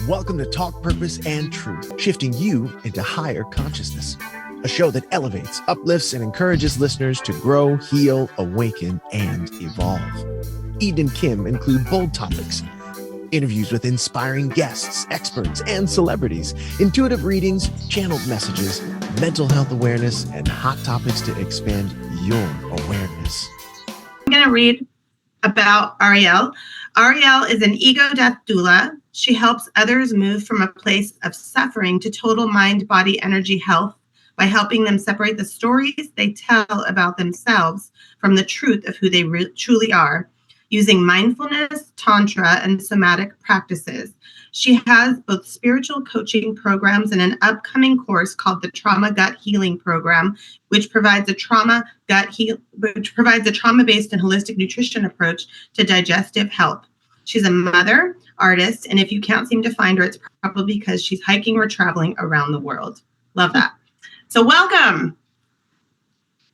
Welcome to Talk Purpose and Truth, shifting you into higher consciousness. A show that elevates, uplifts, and encourages listeners to grow, heal, awaken, and evolve. Eden and Kim include bold topics, interviews with inspiring guests, experts, and celebrities, intuitive readings, channeled messages, mental health awareness, and hot topics to expand your awareness. I'm going to read about Arielle. Arielle is an Egodeath doula. She helps others move from a place of suffering to total mind, body, energy health by helping them separate the stories they tell about themselves from the truth of who they truly are, using mindfulness, tantra, and somatic practices. She has both spiritual coaching programs and an upcoming course called the Trauma Gut Healing Program, which provides a trauma-based and holistic nutrition approach to digestive health. She's a mother, artist, and if you can't seem to find her, it's probably because she's hiking or traveling around the world. Love that. So welcome.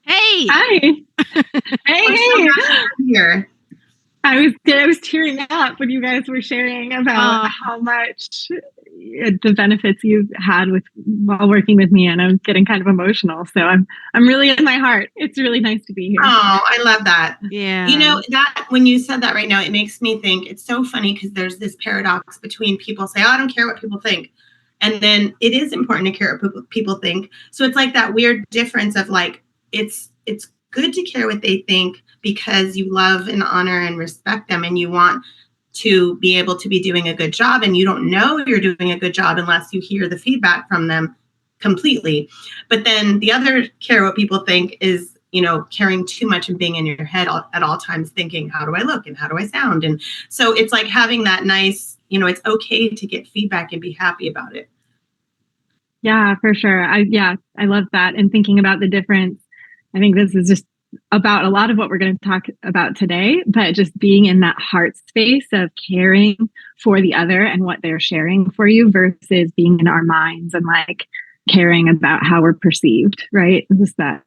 Hey. Hi. Hey. Here. I was tearing up when you guys were sharing about how much the benefits you've had while working with me, and I'm getting kind of emotional. So I'm really in my heart. It's really nice to be here. Oh, I love that. Yeah. You know, that when you said that right now, it makes me think it's so funny because there's this paradox between people say, oh, I don't care what people think. And then it is important to care what people think. So it's like that weird difference of like, it's good to care what they think because you love and honor and respect them and you want to be able to be doing a good job, and you don't know you're doing a good job unless you hear the feedback from them completely. But then the other care what people think is, you know, caring too much and being in your head at all times thinking, how do I look and how do I sound? And so it's like having that nice, you know, it's okay to get feedback and be happy about it. Yeah, for sure. I love that. And thinking about the difference, I think this is just about a lot of what we're going to talk about today, but just being in that heart space of caring for the other and what they're sharing for you versus being in our minds and like caring about how we're perceived, right? Just that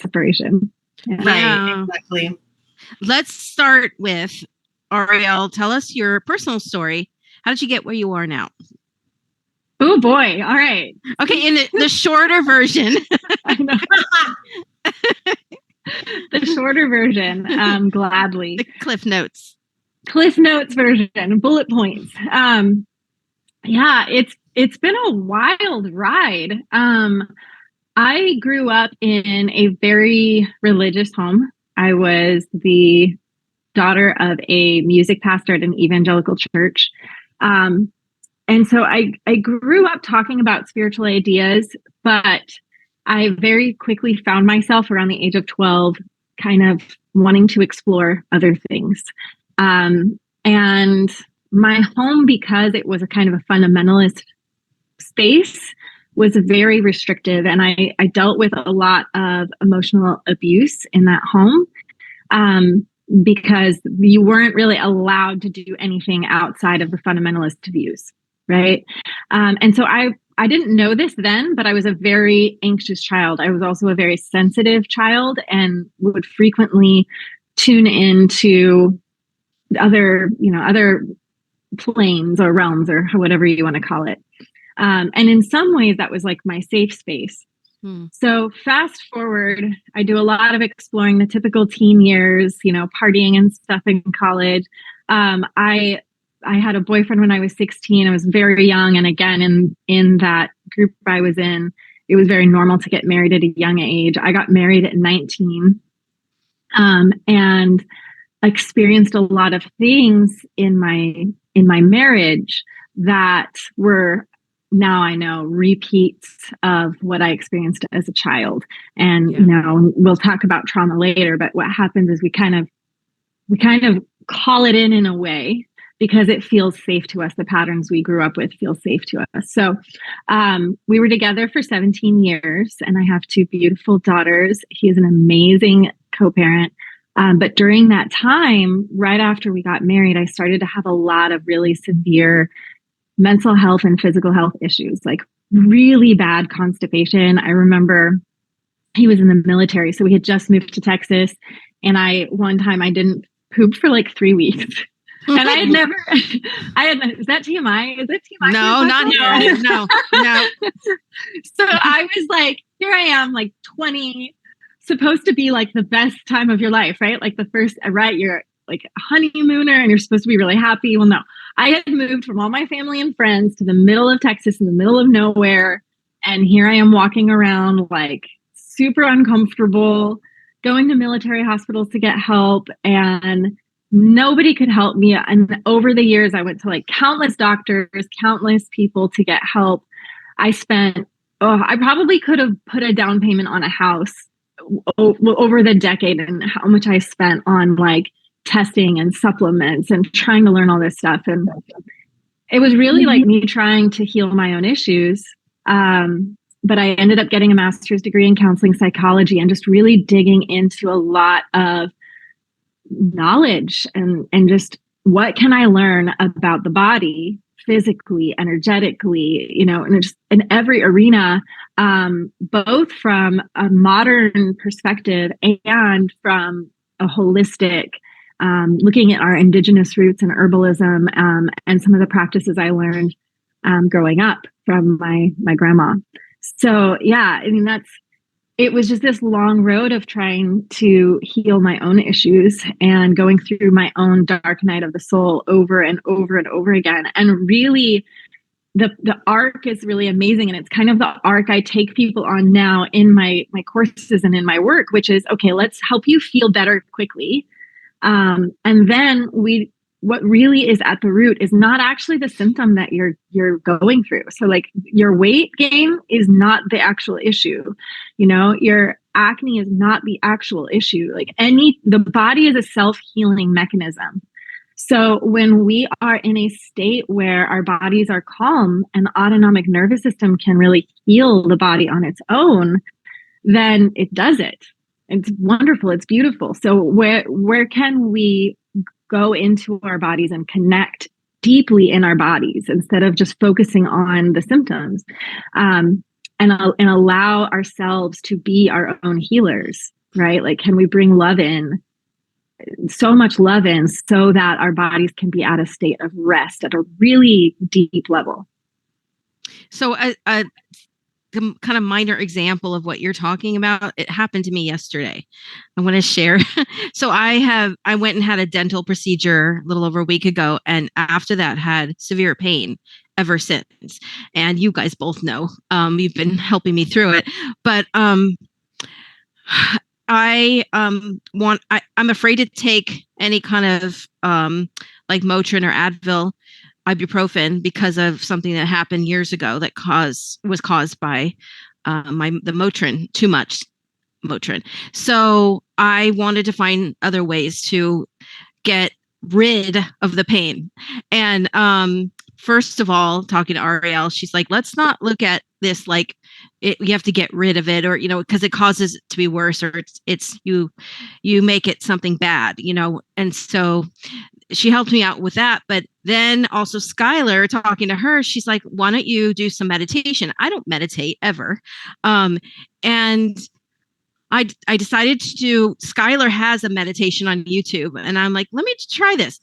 separation. Yeah. Right, exactly. Let's start with Arielle. Tell us your personal story. How did you get where you are now? Oh boy. All right. Okay. In the shorter version. I know. The shorter version, gladly. The Cliff Notes version, bullet points. It's been a wild ride. I grew up in a very religious home. I was the daughter of a music pastor at an evangelical church. And so I grew up talking about spiritual ideas, but I very quickly found myself around the age of 12 kind of wanting to explore other things. And my home, because it was a kind of a fundamentalist space, was very restrictive. And I dealt with a lot of emotional abuse in that home because you weren't really allowed to do anything outside of the fundamentalist views, right? And so I didn't know this then, but I was a very anxious child. I was also a very sensitive child and would frequently tune into other planes or realms or whatever you want to call it. And in some ways that was like my safe space. So fast forward, I do a lot of exploring the typical teen years, you know, partying and stuff in college. I had a boyfriend when I was 16. I was very young. And again, in that group I was in, it was very normal to get married at a young age. I got married at 19 and experienced a lot of things in my marriage that were, now I know, repeats of what I experienced as a child. And, you know, we'll talk about trauma later, but what happens is we kind of call it in a way, because it feels safe to us. The patterns we grew up with feel safe to us. So we were together for 17 years, and I have two beautiful daughters. He is an amazing co-parent. But during that time, right after we got married, I started to have a lot of really severe mental health and physical health issues, like really bad constipation. I remember he was in the military, so we had just moved to Texas. And one time I didn't poop for like 3 weeks. And I had never, is that TMI? Is it TMI? No, not here. No. So I was like, here I am, like 20, supposed to be like the best time of your life, right? Like the first, right? You're like a honeymooner and you're supposed to be really happy. Well, no, I had moved from all my family and friends to the middle of Texas in the middle of nowhere. And here I am walking around like super uncomfortable, going to military hospitals to get help, and nobody could help me. And over the years, I went to like countless doctors, countless people to get help. I probably could have put a down payment on a house over the decade, and how much I spent on like testing and supplements and trying to learn all this stuff. And it was really like me trying to heal my own issues. But I ended up getting a master's degree in counseling psychology and just really digging into a lot of knowledge and just what can I learn about the body physically, energetically, and just in every arena, both from a modern perspective and from a holistic, looking at our indigenous roots and herbalism, and some of the practices I learned growing up from my grandma. So yeah, I mean, it was just this long road of trying to heal my own issues and going through my own dark night of the soul over and over and over again. And really, the arc is really amazing. And it's kind of the arc I take people on now in my courses and in my work, which is, okay, let's help you feel better quickly. And then what really is at the root is not actually the symptom that you're going through. So like your weight gain is not the actual issue. Your acne is not the actual issue. The body is a self-healing mechanism. So when we are in a state where our bodies are calm and the autonomic nervous system can really heal the body on its own, then it does it. It's wonderful. It's beautiful. So where can we go into our bodies and connect deeply in our bodies instead of just focusing on the symptoms, and allow ourselves to be our own healers, right? Like, can we bring love in, so much love in, so that our bodies can be at a state of rest at a really deep level? So a kind of minor example of what you're talking about, it happened to me yesterday. I want to share. So I went and had a dental procedure a little over a week ago, and after that had severe pain ever since. And you guys both know, you've been helping me through it. But I'm afraid to take any kind of like Motrin or Advil, ibuprofen, because of something that happened years ago that was caused by the Motrin, too much Motrin. So I wanted to find other ways to get rid of the pain. And first of all, talking to Arielle, she's like, let's not look at this like you have to get rid of it, or because it causes it to be worse, or it's you make it something bad, and so she helped me out with that. But then also Skylar, talking to her, she's like, why don't you do some meditation? I don't meditate ever. And I decided to do, Skylar has a meditation on YouTube, and I'm like, let me try this.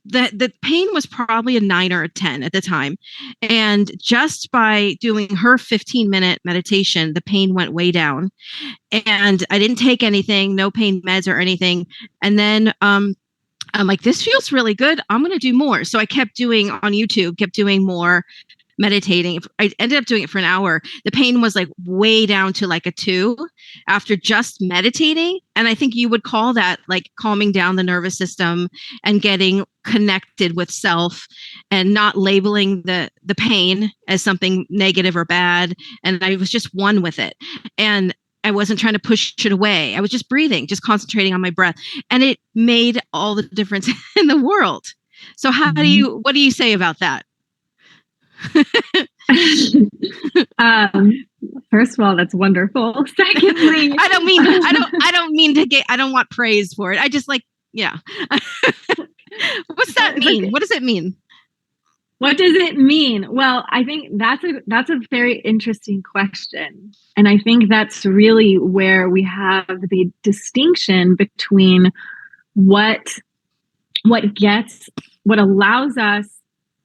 The pain was probably a 9 or a 10 at the time. And just by doing her 15-minute meditation, the pain went way down. And I didn't take anything, no pain meds or anything. And then I'm like, this feels really good. I'm going to do more. So I kept doing more meditating. I ended up doing it for an hour. The pain was like way down to like a 2 after just meditating. And I think you would call that like calming down the nervous system and getting connected with self and not labeling the pain as something negative or bad. And I was just one with it. And I wasn't trying to push it away. I was just breathing, just concentrating on my breath. And it made all the difference in the world. So what do you say about that? First of all, that's wonderful. Secondly, I don't want praise for it. I just yeah. What's that mean? What does it mean? What does it mean? Well, I think that's a very interesting question. And I think that's really where we have the distinction between what what allows us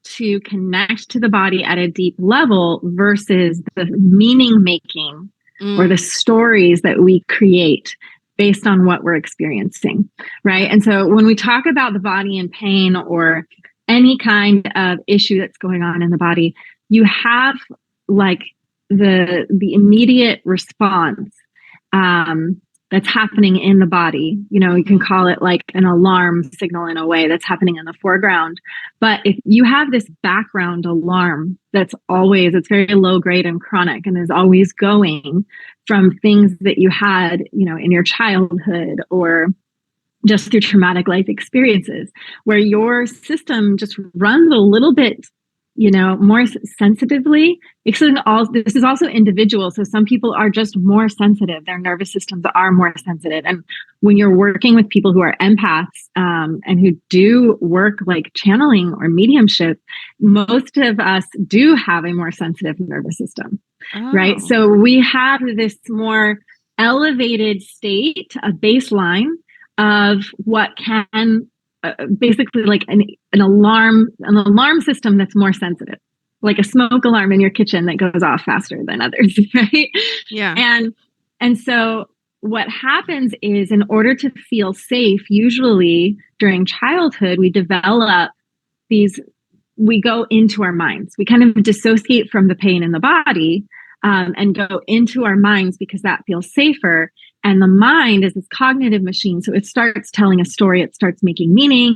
to connect to the body at a deep level versus the meaning making or the stories that we create based on what we're experiencing, right? And so when we talk about the body in pain or any kind of issue that's going on in the body, you have like the immediate response that's happening in the body. You know, you can call it like an alarm signal in a way that's happening in the foreground. But if you have this background alarm it's very low grade and chronic and is always going from things that you had, you know, in your childhood or just through traumatic life experiences, where your system just runs a little bit, you know, more sensitively. This is also individual. So some people are just more sensitive. Their nervous systems are more sensitive. And when you're working with people who are empaths and who do work like channeling or mediumship, most of us do have a more sensitive nervous system, right? So we have this more elevated state, a baseline of what can basically like an alarm system that's more sensitive, like a smoke alarm in your kitchen that goes off faster than others, right? Yeah. And so what happens is, in order to feel safe, usually during childhood, we go into our minds. We kind of dissociate from the pain in the body and go into our minds because that feels safer. And the mind is this cognitive machine. So it starts telling a story, it starts making meaning.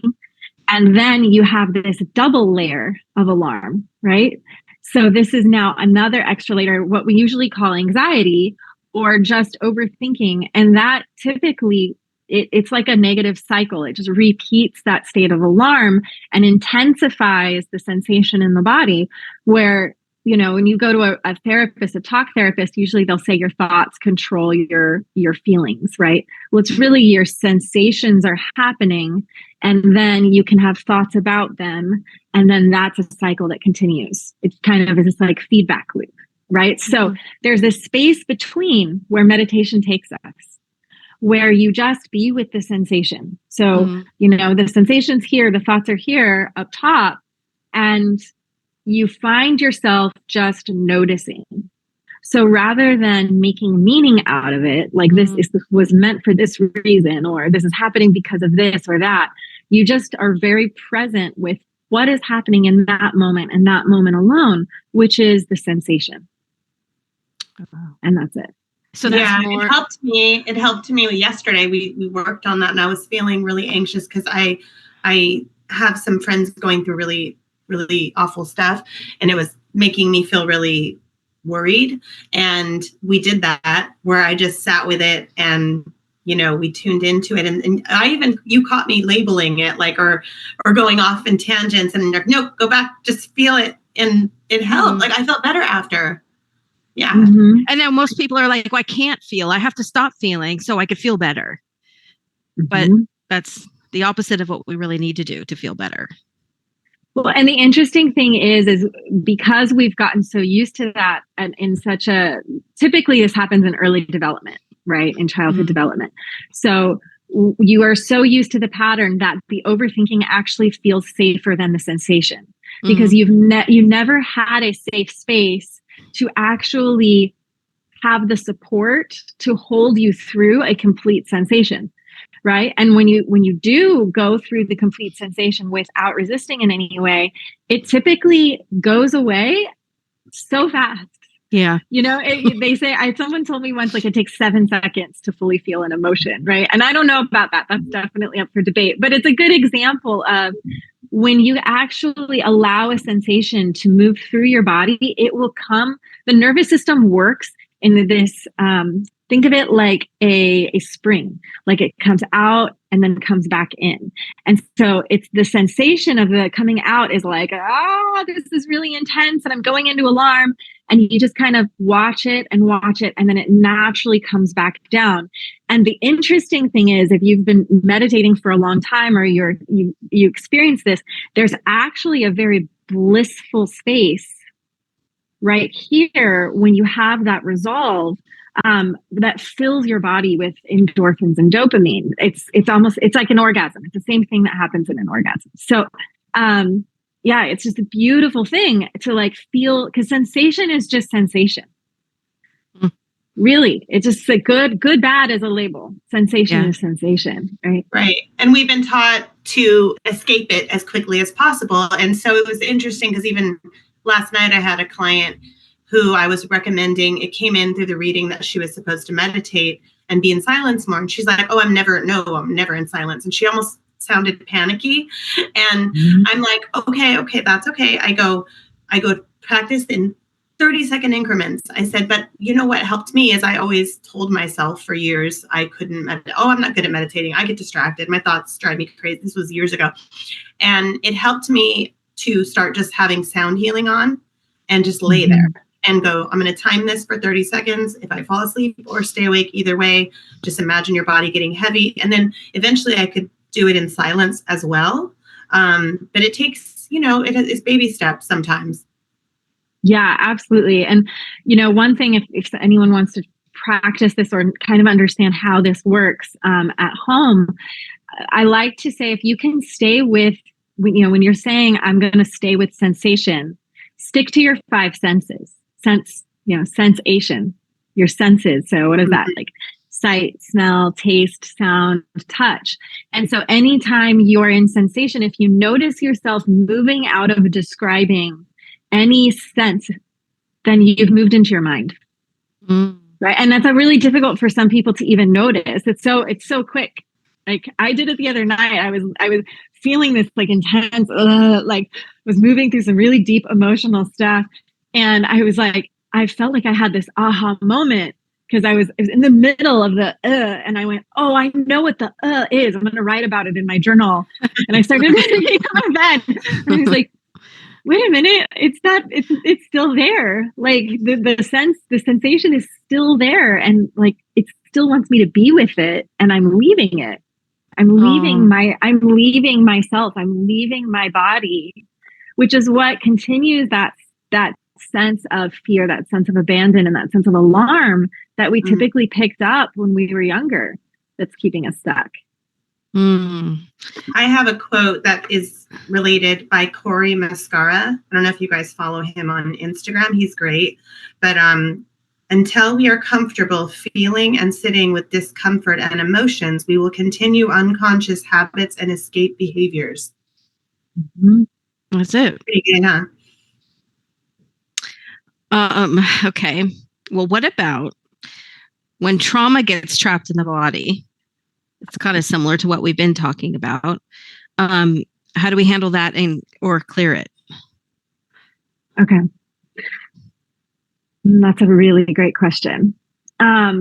And then you have this double layer of alarm, right? So this is now another extra layer, what we usually call anxiety or just overthinking. And that typically, it's like a negative cycle. It just repeats that state of alarm and intensifies the sensation in the body where, you know, when you go to a therapist, a talk therapist, usually they'll say your thoughts control your feelings, right? Well, it's really your sensations are happening and then you can have thoughts about them. And then that's a cycle that continues. It's kind of this like feedback loop, right? So there's this space between where meditation takes us, where you just be with the sensation. So, you know, the sensation's here, the thoughts are here up top, and you find yourself just noticing. So rather than making meaning out of it, like this was meant for this reason, or this is happening because of this or that, you just are very present with what is happening in that moment and that moment alone, which is the sensation. And that's it. So that's more... It helped me yesterday. We worked on that and I was feeling really anxious because I have some friends going through really awful stuff and it was making me feel really worried. And we did that where I just sat with it and, you know, we tuned into it. And you caught me labeling it like, or going off in tangents and like, nope, go back, just feel it. And it helped. Like I felt better after. Yeah. And now most people are like, well, I can't feel, I have to stop feeling so I could feel better. But that's the opposite of what we really need to do to feel better. Well, and the interesting thing is because we've gotten so used to that and typically this happens in early development, right? In childhood development. So you are so used to the pattern that the overthinking actually feels safer than the sensation because you never had a safe space to actually have the support to hold you through a complete sensation. Right. And when you do go through the complete sensation without resisting in any way, it typically goes away so fast. Yeah. You know, they say, someone told me once, like it takes 7 seconds to fully feel an emotion. Right. And I don't know about that. That's definitely up for debate. But it's a good example of when you actually allow a sensation to move through your body, it will come. The nervous system works in this think of it like a spring, like it comes out and then comes back in. And so it's the sensation of the coming out is like, this is really intense and I'm going into alarm. And you just kind of watch it and then it naturally comes back down. And the interesting thing is, if you've been meditating for a long time or you experience this, there's actually a very blissful space right here when you have that resolve that fills your body with endorphins and dopamine. It's like an orgasm. It's the same thing that happens in an orgasm. So, yeah, it's just a beautiful thing to like feel, because sensation is just sensation. Really, it's just a good, bad as a label. Sensation is sensation, right? Right. And we've been taught to escape it as quickly as possible. And so it was interesting because even last night I had a client who I was recommending. It came in through the reading that she was supposed to meditate and be in silence more. And she's like, oh, I'm never in silence. And she almost sounded panicky. And I'm like, okay, that's okay. I go practice in 30-second increments. I said, but you know what helped me is I always told myself for years I couldn't meditate. Oh, I'm not good at meditating. I get distracted. My thoughts drive me crazy. This was years ago. And it helped me to start just having sound healing on and just lay there and go, I'm going to time this for 30 seconds. If I fall asleep or stay awake, either way, just imagine your body getting heavy. And then eventually I could do it in silence as well. But it takes, it's baby steps sometimes. Yeah, absolutely. And, one thing, if anyone wants to practice this or kind of understand how this works at home, I like to say, if you can stay with, when you're saying, I'm going to stay with sensation, stick to your 5 senses, sensation, your senses. So what is that? Like sight, smell, taste, sound, touch. And so anytime you're in sensation, if you notice yourself moving out of describing any sense, then you've moved into your mind. Right. And that's really difficult for some people to even notice. It's so quick. Like I did it the other night. I was feeling this like intense, like was moving through some really deep emotional stuff. And I felt like I had this aha moment because I was in the middle of the and I went, oh, I know what the is. I'm going to write about it in my journal. And I started meditating on my bed. And I was like, wait a minute, it's still there. Like the sensation is still there. And like, it still wants me to be with it. And I'm leaving it. I'm leaving myself. I'm leaving my body, which is what continues that sense of fear, that sense of abandon, and that sense of alarm that we typically picked up when we were younger. That's keeping us stuck. I have a quote that is related by Corey Mascara. I don't know if you guys follow him on Instagram. He's great. But until we are comfortable feeling and sitting with discomfort and emotions, we will continue unconscious habits and escape behaviors. That's it. Pretty good, huh? Okay. Well, what about when trauma gets trapped in the body? It's kind of similar to what we've been talking about. How do we handle that or clear it? Okay. That's a really great question. I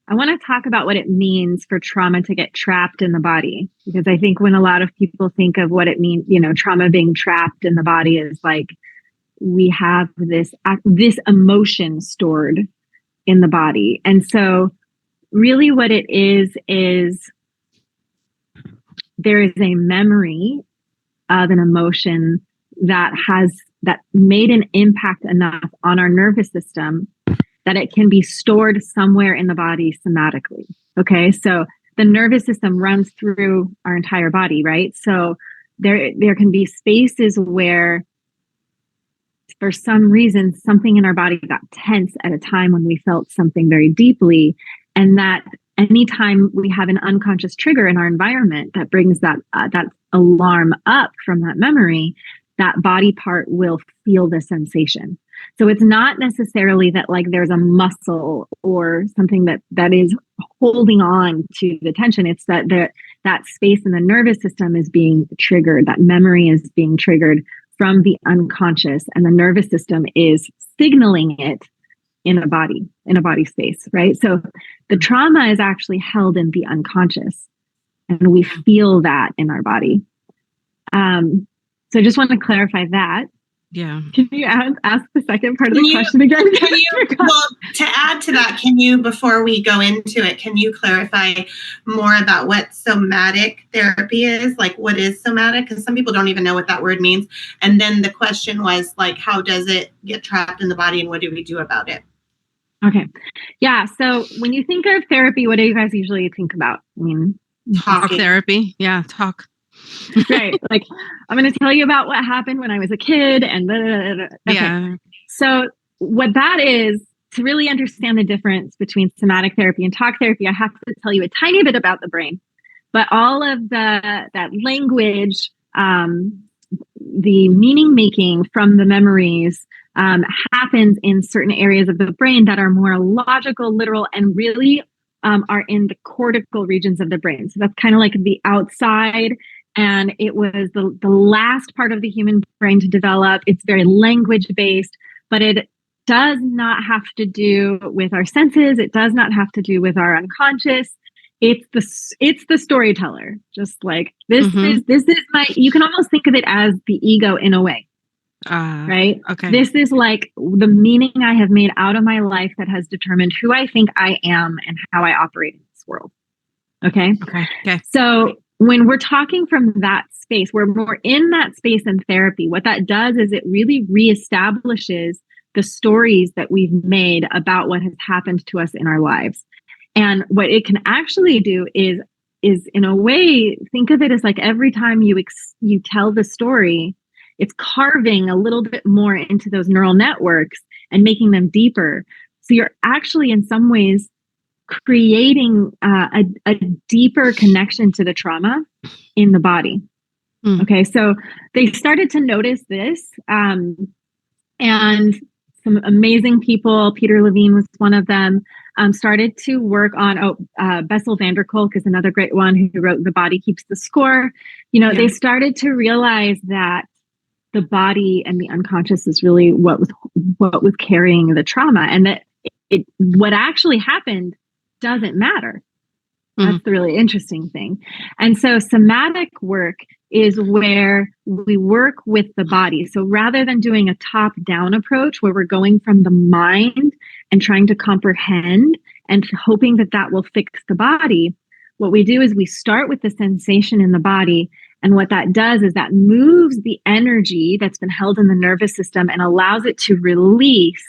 want to talk about what it means for trauma to get trapped in the body, because I think when a lot of people think of what it means, trauma being trapped in the body is like we have this emotion stored in the body. And so really what it is there is a memory of an emotion that made an impact enough on our nervous system that it can be stored somewhere in the body somatically. Okay. So the nervous system runs through our entire body, right? So there can be spaces where for some reason, something in our body got tense at a time when we felt something very deeply. And that anytime we have an unconscious trigger in our environment that brings that alarm up from that memory, that body part will feel the sensation. So it's not necessarily that like there's a muscle or something that is holding on to the tension. It's that space in the nervous system is being triggered. That memory is being triggered from the unconscious, and the nervous system is signaling it in a body space, right? So the trauma is actually held in the unconscious, and we feel that in our body. So I just want to clarify that. Yeah. Can you ask the second part of Can the you- question again? Can you, well, to add to that, can you, before we go into it, can you clarify more about what somatic therapy is? Like, what is somatic? Because some people don't even know what that word means. And then the question was, like, how does it get trapped in the body and what do we do about it? Okay. Yeah. So when you think of therapy, what do you guys usually think about? I mean, Talk Talking. therapy. Yeah. Talk. right. Like, I'm going to tell you about what happened when I was a kid and blah, blah, blah, blah. Okay. Yeah. So what that is, to really understand the difference between somatic therapy and talk therapy, I have to tell you a tiny bit about the brain. But all of that language, the meaning making from the memories happens in certain areas of the brain that are more logical, literal, and really are in the cortical regions of the brain. So that's kind of like the outside. And it was the last part of the human brain to develop. It's very language based, but it does not have to do with our senses. It does not have to do with our unconscious. It's the storyteller. Just like this is my. You can almost think of it as the ego in a way, right? Okay. This is like the meaning I have made out of my life that has determined who I think I am and how I operate in this world. Okay. Okay. So when we're talking from that space, where we're in that space in therapy, what that does is it really reestablishes the stories that we've made about what has happened to us in our lives. And what it can actually do is in a way, think of it as like every time you tell the story, it's carving a little bit more into those neural networks and making them deeper. So you're actually in some ways creating a deeper connection to the trauma in the body. Okay, so they started to notice this, and some amazing people, Peter Levine was one of them, started to work on, Bessel van der Kolk is another great one who wrote The Body Keeps the Score. They started to realize that the body and the unconscious is really what was carrying the trauma, and that what actually happened doesn't matter. That's the really interesting thing. And so somatic work is where we work with the body. So rather than doing a top-down approach where we're going from the mind and trying to comprehend and hoping that will fix the body, what we do is we start with the sensation in the body. And what that does is that moves the energy that's been held in the nervous system and allows it to release.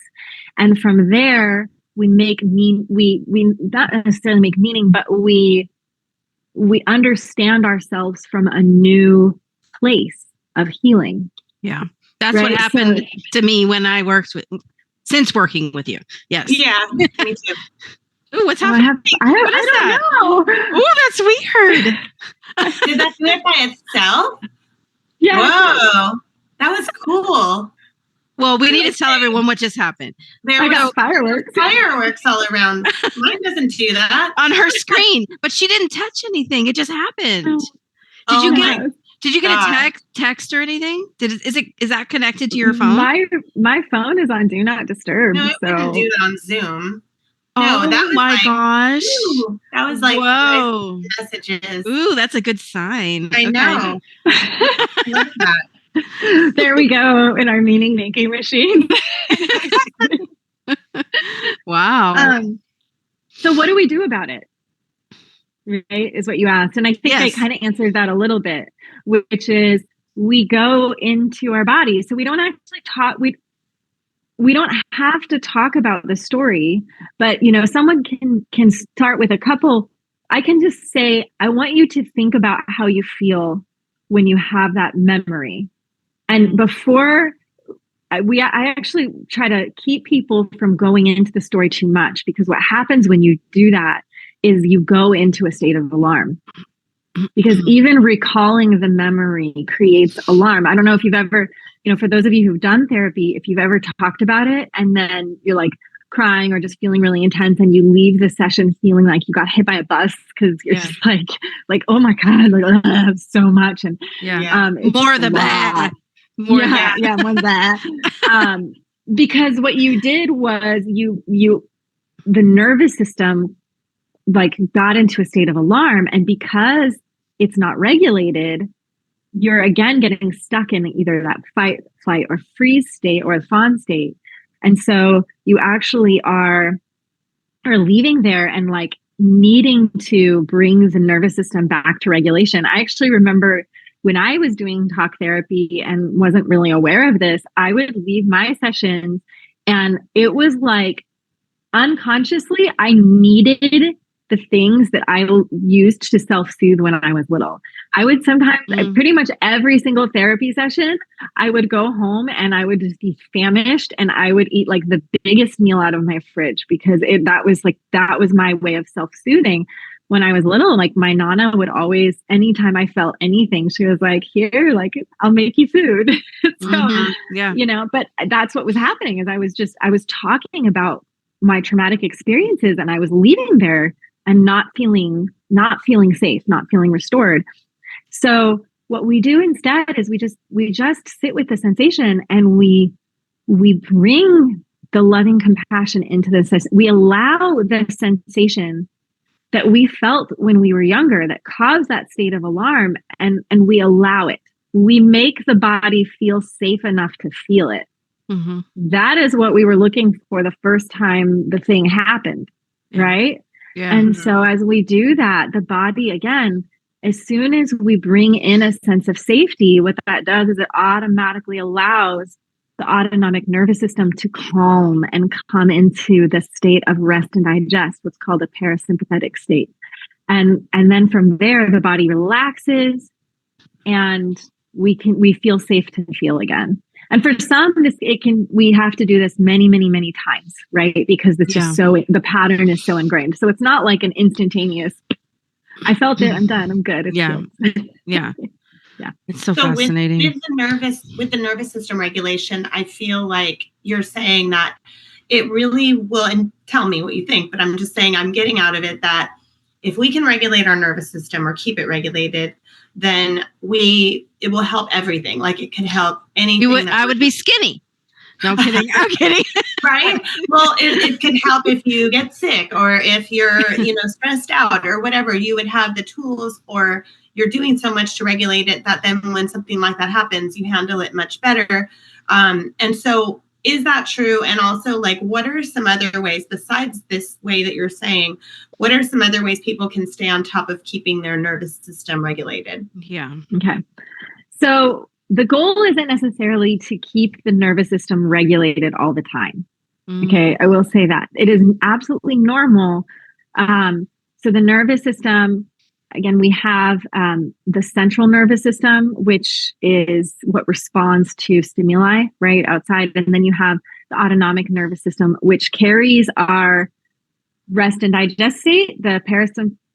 And from there, we not necessarily make meaning, but we understand ourselves from a new place of healing. Yeah. That's right? What happened to me when I since working with you. Yes. Yeah, me too. Ooh, what's happening? I don't know. Ooh, that's weird. Did that do it by itself? Yeah. Whoa, that was cool. Well, we need to tell everyone what just happened. I got fireworks. Fireworks all around. Mine doesn't do that. On her screen, but she didn't touch anything. It just happened. Did you get a text or anything? Is that connected to your phone? My phone is on Do Not Disturb. No, it wouldn't do that on Zoom. No, that was gosh. Ooh, that was like whoa. Messages. Ooh, that's a good sign. I know. I love that. There we go in our meaning making machine. Wow. So what do we do about it? Right, is what you asked. And I think I kind of answered that a little bit, which is we go into our body. So we don't actually talk, we don't have to talk about the story, but someone can start with a couple. I can just say, I want you to think about how you feel when you have that memory. And before I actually try to keep people from going into the story too much, because what happens when you do that is you go into a state of alarm, because even recalling the memory creates alarm. I don't know if you've ever, for those of you who've done therapy, if you've ever talked about it and then you're like crying or just feeling really intense and you leave the session feeling like you got hit by a bus because you're just like, oh my God, like I have so much. And more of the bad. More of that. Because what you did was the nervous system like got into a state of alarm, and because it's not regulated, you're again getting stuck in either that fight, flight, or freeze state or a fawn state. And so you actually are leaving there and like needing to bring the nervous system back to regulation. I actually remember when I was doing talk therapy and wasn't really aware of this, I would leave my sessions and it was like unconsciously, I needed the things that I used to self-soothe when I was little. I would sometimes, pretty much every single therapy session, I would go home and I would just be famished and I would eat like the biggest meal out of my fridge because that was my way of self-soothing. When I was little, like my Nana would always, anytime I felt anything, she was like, here, like, I'll make you food. So, but that's what was happening is I was talking about my traumatic experiences and I was leaving there and not feeling safe, not feeling restored. So what we do instead is we just sit with the sensation and we bring the loving compassion into this. We allow the sensation that we felt when we were younger that caused that state of alarm and we allow it. We make the body feel safe enough to feel it. Mm-hmm. That is what we were looking for the first time the thing happened, right? Yeah. And so as we do that, the body, again, as soon as we bring in a sense of safety, what that does is it automatically allows the autonomic nervous system to calm and come into the state of rest and digest, what's called a parasympathetic state. And then from there, the body relaxes and we feel safe to feel again. And for some, we have to do this many, many, many times, right? Because it's just the pattern is so ingrained. So it's not like an instantaneous, I felt it, I'm done, I'm good. It's Yeah. It's so fascinating. With the nervous system regulation, I feel like you're saying that it really will, and tell me what you think, but I'm just saying I'm getting out of it that if we can regulate our nervous system or keep it regulated, then it will help everything. Like it can help anything. I would be skinny. No, I'm kidding. I'm kidding. Right? Well, it could help if you get sick or if you're, stressed out or whatever. You would have the tools, or you're doing so much to regulate it that then when something like that happens, you handle it much better. And so is that true? And also, like, what are some other ways besides this way that you're saying? What are some other ways people can stay on top of keeping their nervous system regulated? Yeah. Okay. So the goal isn't necessarily to keep the nervous system regulated all the time. Okay. I will say that it is absolutely normal. So the nervous system, again, we have the central nervous system, which is what responds to stimuli, right, outside. And then you have the autonomic nervous system, which carries our rest and digest state, the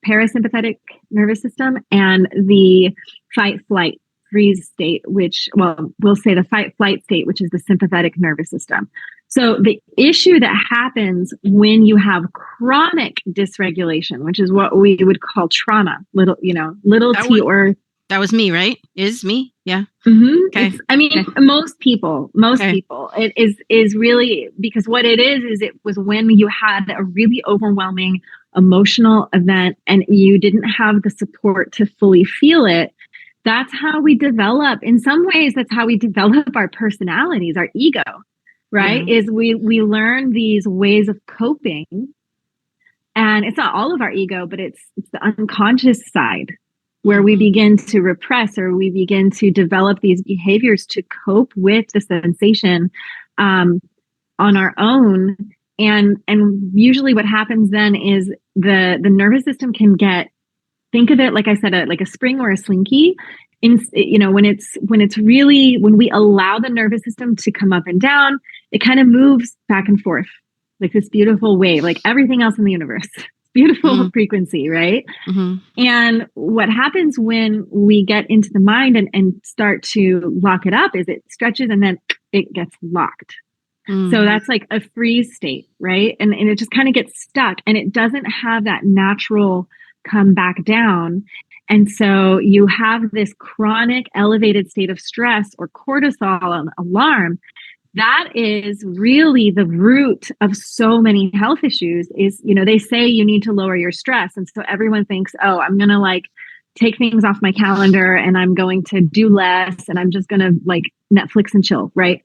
parasympathetic nervous system, and the fight, flight, freeze state, which, we'll say the fight, flight state, which is the sympathetic nervous system. So the issue that happens when you have chronic dysregulation, which is what we would call trauma, little t, or that was me, right? Is me. Yeah. Mm-hmm. Okay. Most people, it is really, because what it is it was when you had a really overwhelming emotional event and you didn't have the support to fully feel it. That's how we develop. In some ways, that's how we develop our personalities, our ego. Right? Is we learn these ways of coping, and it's not all of our ego, but it's the unconscious side where we begin to repress or we begin to develop these behaviors to cope with the sensation on our own. And usually what happens then is the nervous system can think of it, like I said, like a spring or a slinky. When we allow the nervous system to come up and down, it kind of moves back and forth like this beautiful wave, like everything else in the universe. Beautiful frequency, right? Mm-hmm. And what happens when we get into the mind and start to lock it up is it stretches and then it gets locked. So that's like a freeze state, right? And it just kind of gets stuck and it doesn't have that natural come back down. And so you have this chronic elevated state of stress or cortisol and alarm. That is really the root of so many health issues is, they say you need to lower your stress. And so everyone thinks, oh, I'm going to take things off my calendar and I'm going to do less and I'm just going to like Netflix and chill, right?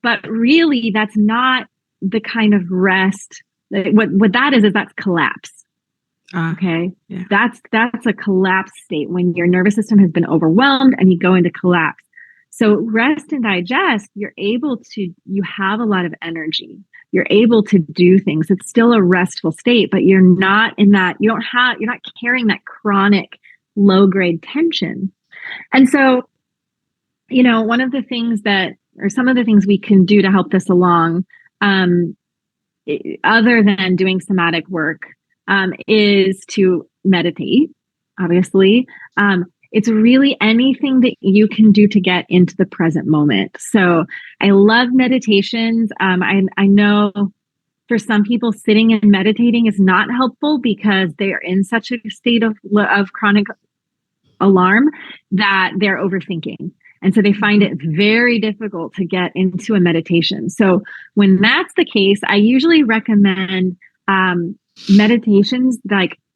But really, that's not the kind of rest. What that is that's collapse. Okay. Yeah. That's a collapse state when your nervous system has been overwhelmed and you go into collapse. So rest and digest, you have a lot of energy. You're able to do things. It's still a restful state, but you're not in that, you're not carrying that chronic low grade tension. And so, one of the things some of the things we can do to help this along, other than doing somatic work, is to meditate, obviously. It's really anything that you can do to get into the present moment. So I love meditations. I know for some people sitting and meditating is not helpful because they are in such a state of chronic alarm that they're overthinking. And so they find it very difficult to get into a meditation. So when that's the case, I usually recommend meditations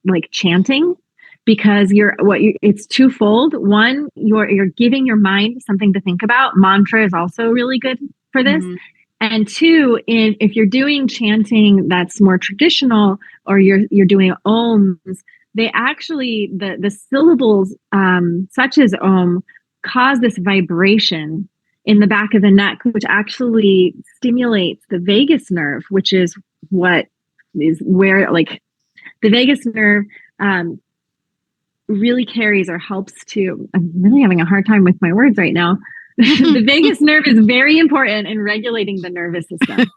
like chanting, because it's twofold. One, you're giving your mind something to think about. Mantra is also really good for this. Mm-hmm. And two, if you're doing chanting that's more traditional, or you're doing ohms, they actually the syllables such as om cause this vibration in the back of the neck, which actually stimulates the vagus nerve, which is where the vagus nerve really carries or helps to. I'm really having a hard time with my words right now. The vagus nerve is very important in regulating the nervous system.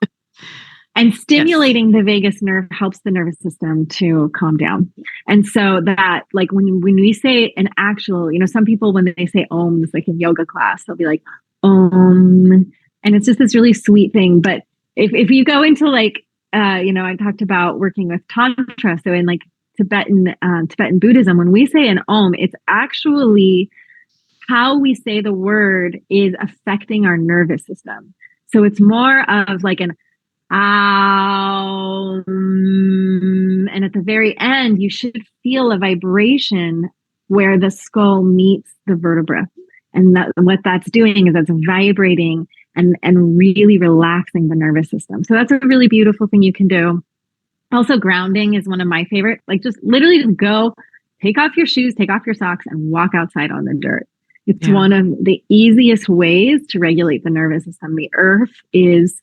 And stimulating the vagus nerve helps the nervous system to calm down. And so that, like, when we say an actual, some people, when they say ohms, like in yoga class, they'll be like, om. And it's just this really sweet thing. But if you go into I talked about working with Tantra. So in like Tibetan Buddhism, when we say an om, it's actually how we say the word is affecting our nervous system. So it's more of like an and at the very end, you should feel a vibration where the skull meets the vertebra. And what that's doing is that's vibrating and really relaxing the nervous system. So that's a really beautiful thing you can do. Also, grounding is one of my favorite. Like, just literally just go, take off your shoes, take off your socks, and walk outside on the dirt. It's one of the easiest ways to regulate the nervous system. The earth is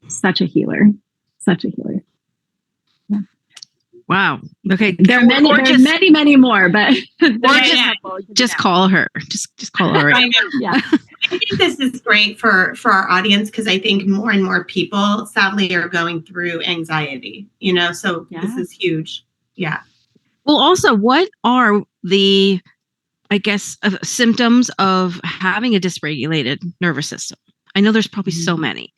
such a healer. Yeah. Wow. Okay. There are many more, but just call her. Just call her. I think this is great for our audience, because I think more and more people sadly are going through anxiety, so this is huge. Yeah. Well, also, what are the, I guess, symptoms of having a dysregulated nervous system? I know there's probably so many,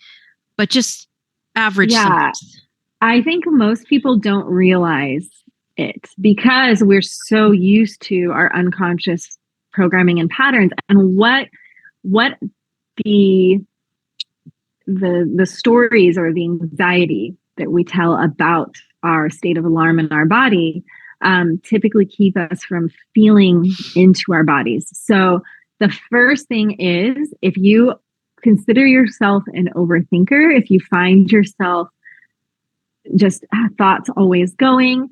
but just average symptoms. I think most people don't realize it because we're so used to our unconscious programming and patterns, and what the stories or the anxiety that we tell about our state of alarm in our body typically keep us from feeling into our bodies. So the first thing is, if you consider yourself an overthinker, if you find yourself just thoughts always going,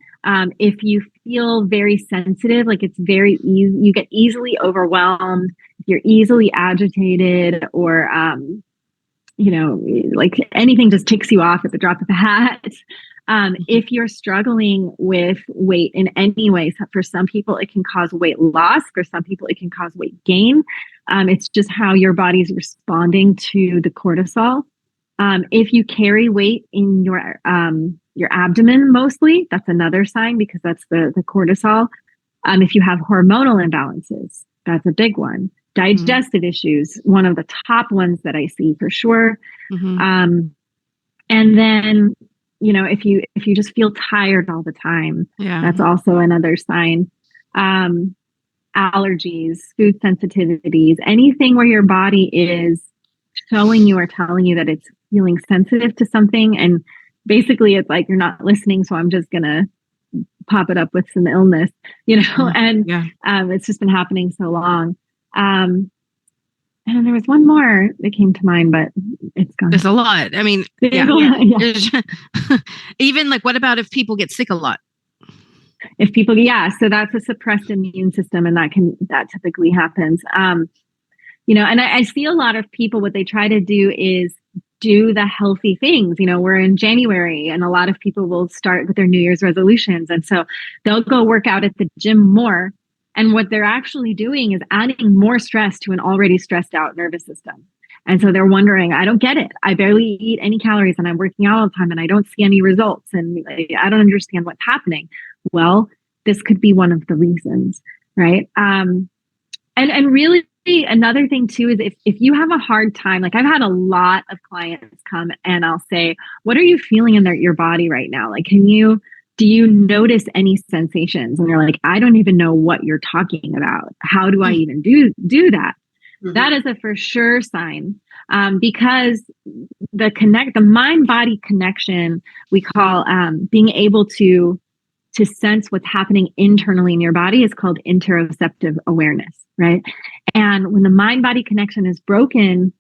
if you feel very sensitive, like it's very easy, you get easily overwhelmed, if you're easily agitated, or like anything just ticks you off at the drop of a hat. If you're struggling with weight in any way, for some people it can cause weight loss, for some people it can cause weight gain. It's just how your body's responding to the cortisol. If you carry weight in your abdomen mostly, that's another sign, because that's the cortisol. If you have hormonal imbalances, that's a big one. Digestive issues, one of the top ones that I see for sure. And then, if you just feel tired all the time, that's also another sign. Allergies, food sensitivities, anything where your body is showing you or telling you that it's feeling sensitive to something, and basically it's like, you're not listening, so I'm just gonna pop it up with some illness, and Yeah. it's just been happening so long. And there was one more that came to mind, but it's gone. There's a lot. I mean, Yeah. Even like, what about if people get sick a lot? If people, so that's a suppressed immune system, and that typically happens. And I see a lot of people, what they try to do is do the healthy things. We're in January, and a lot of people will start with their New Year's resolutions. And so they'll go work out at the gym more. And what they're actually doing is adding more stress to an already stressed out nervous system. And so they're wondering, I don't get it. I barely eat any calories, and I'm working out all the time, and I don't see any results. And I don't understand what's happening. Well, this could be one of the reasons, right? And really, another thing too is if you have a hard time, like I've had a lot of clients come and I'll say, what are you feeling in your body right now? Like, do you notice any sensations? And they're like, I don't even know what you're talking about. How do I even do that? Mm-hmm. That is a for sure sign, because the mind-body connection we call being able to sense what's happening internally in your body is called interoceptive awareness, right? And when the mind-body connection is broken,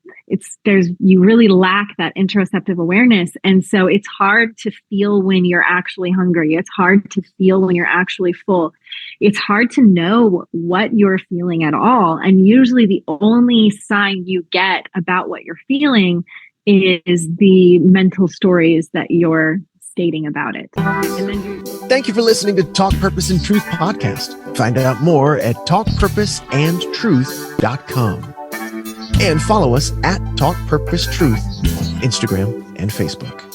you really lack that interoceptive awareness. And so it's hard to feel when you're actually hungry. It's hard to feel when you're actually full. It's hard to know what you're feeling at all. And usually the only sign you get about what you're feeling is the mental stories that you're stating about it. And then Thank you for listening to Talk Purpose and Truth podcast. Find out more at talkpurposeandtruth.com. And follow us at Talk Purpose Truth on Instagram and Facebook.